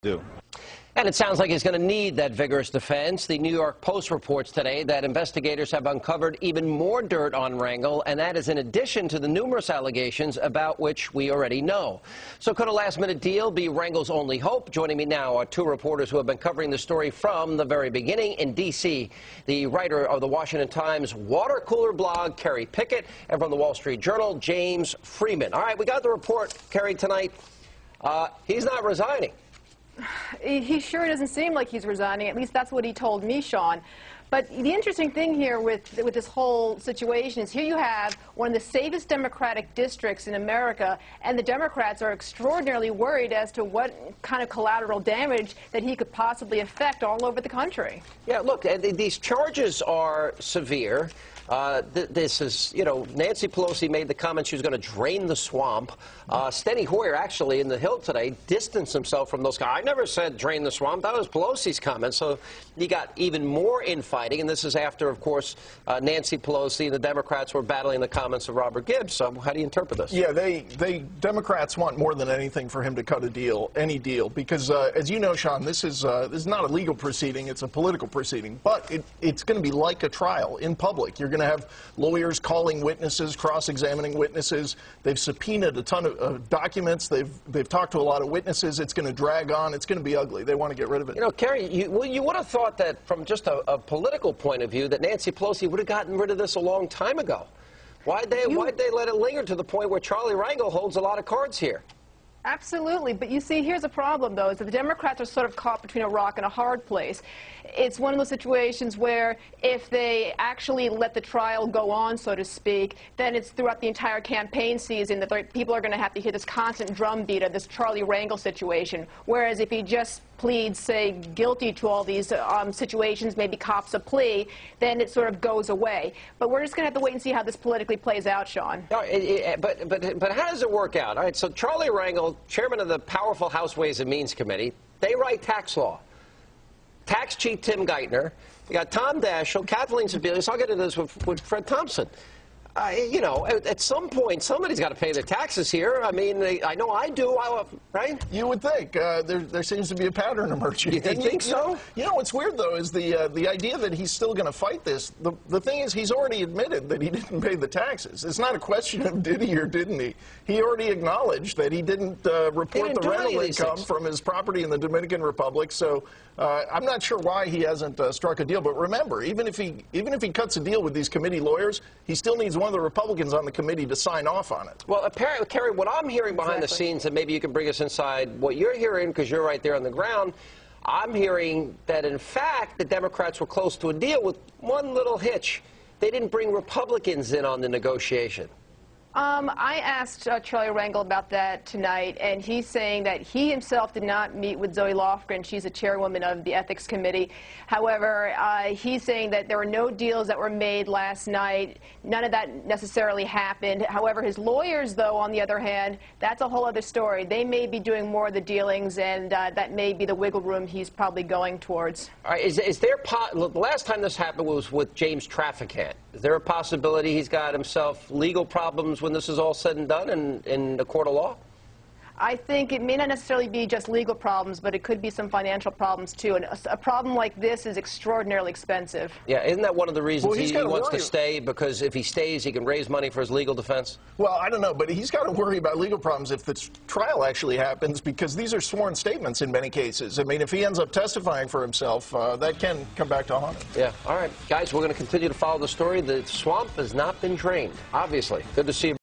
do. And it sounds like he's going to need that vigorous defense. The New York Post reports today that investigators have uncovered even more dirt on Rangel, and that is in addition to the numerous allegations about which we already know. So could a last-minute deal be Rangel's only hope? Joining me now are two reporters who have been covering the story from the very beginning. In D.C., the writer of the Washington Times water cooler blog, Kerry Pickett, and from the Wall Street Journal, James Freeman. All right, we got the report, Kerry, tonight. He's not resigning. He sure doesn't seem like he's resigning. At least that's what he told me, Sean. But the interesting thing here with this whole situation is here you have one of the safest Democratic districts in America, and the Democrats are extraordinarily worried as to what kind of collateral damage that he could possibly affect all over the country. Yeah, look, these charges are severe. This is, you know, Nancy Pelosi made the comment she was going to drain the swamp. Steny Hoyer, actually, in the Hill today, distanced himself from those guys. I never said drain the swamp. That was Pelosi's comment. So you got even more infighting, and this is after, of course, Nancy Pelosi and the Democrats were battling the comments of Robert Gibbs. So how do you interpret this? Yeah, Democrats want more than anything for him to cut a deal, any deal, because as you know, Sean, this is not a legal proceeding; it's a political proceeding. But it's going to be like a trial in public. You're going to have lawyers calling witnesses, cross-examining witnesses. They've subpoenaed a ton of documents. They've talked to a lot of witnesses. It's going to drag on. It's going to be ugly. They want to get rid of it. You know, Kerry, you would have thought that from just a political point of view that Nancy Pelosi would have gotten rid of this a long time ago. Why'd they let it linger to the point where Charlie Rangel holds a lot of cards here? Absolutely, but you see, here's a problem, though, is that the Democrats are sort of caught between a rock and a hard place. It's one of those situations where if they actually let the trial go on, so to speak, then it's throughout the entire campaign season that people are going to have to hear this constant drumbeat of this Charlie Rangel situation, whereas if he just pleads, say, guilty to all these situations, maybe cops a plea, then it sort of goes away. But we're just going to have to wait and see how this politically plays out, Sean. No, but how does it work out? All right, so Charlie Rangel, chairman of the powerful House Ways and Means Committee, they write tax law. Tax chief Tim Geithner, you got Tom Daschle, Kathleen Sebelius. I'll get into this with Fred Thompson. You know, at some point, somebody's got to pay the taxes here. I mean, I know I do, right? You would think. There seems to be a pattern emerging. You think so? You know what's weird, though, is the idea that he's still going to fight this. The thing is, he's already admitted that he didn't pay the taxes. It's not a question of did he or didn't he. He already acknowledged that he didn't report the rental income from his property in the Dominican Republic. So I'm not sure why he hasn't struck a deal. But remember, even if he cuts a deal with these committee lawyers, he still needs one of the Republicans on the committee to sign off on it. Well, apparently, Kerry, what I'm hearing behind the scenes, and maybe you can bring us inside what you're hearing because you're right there on the ground, I'm hearing that, in fact, the Democrats were close to a deal with one little hitch. They didn't bring Republicans in on the negotiation. I asked Charlie Rangel about that tonight, and he's saying that he himself did not meet with Zoe Lofgren. She's a chairwoman of the Ethics Committee. However, he's saying that there were no deals that were made last night. None of that necessarily happened. However, his lawyers, though, on the other hand, that's a whole other story. They may be doing more of the dealings, and that may be the wiggle room he's probably going towards. All right, the last time this happened was with James Traficant. Is there a possibility he's got himself legal problems when this is all said and done in the court of law? I think it may not necessarily be just legal problems, but it could be some financial problems, too. And a problem like this is extraordinarily expensive. Yeah, isn't that one of the reasons he wants to stay? Because if he stays, he can raise money for his legal defense? Well, I don't know, but he's got to worry about legal problems if the trial actually happens, because these are sworn statements in many cases. I mean, if he ends up testifying for himself, that can come back to haunt him. Yeah, all right. Guys, we're going to continue to follow the story. The swamp has not been drained, obviously. Good to see you.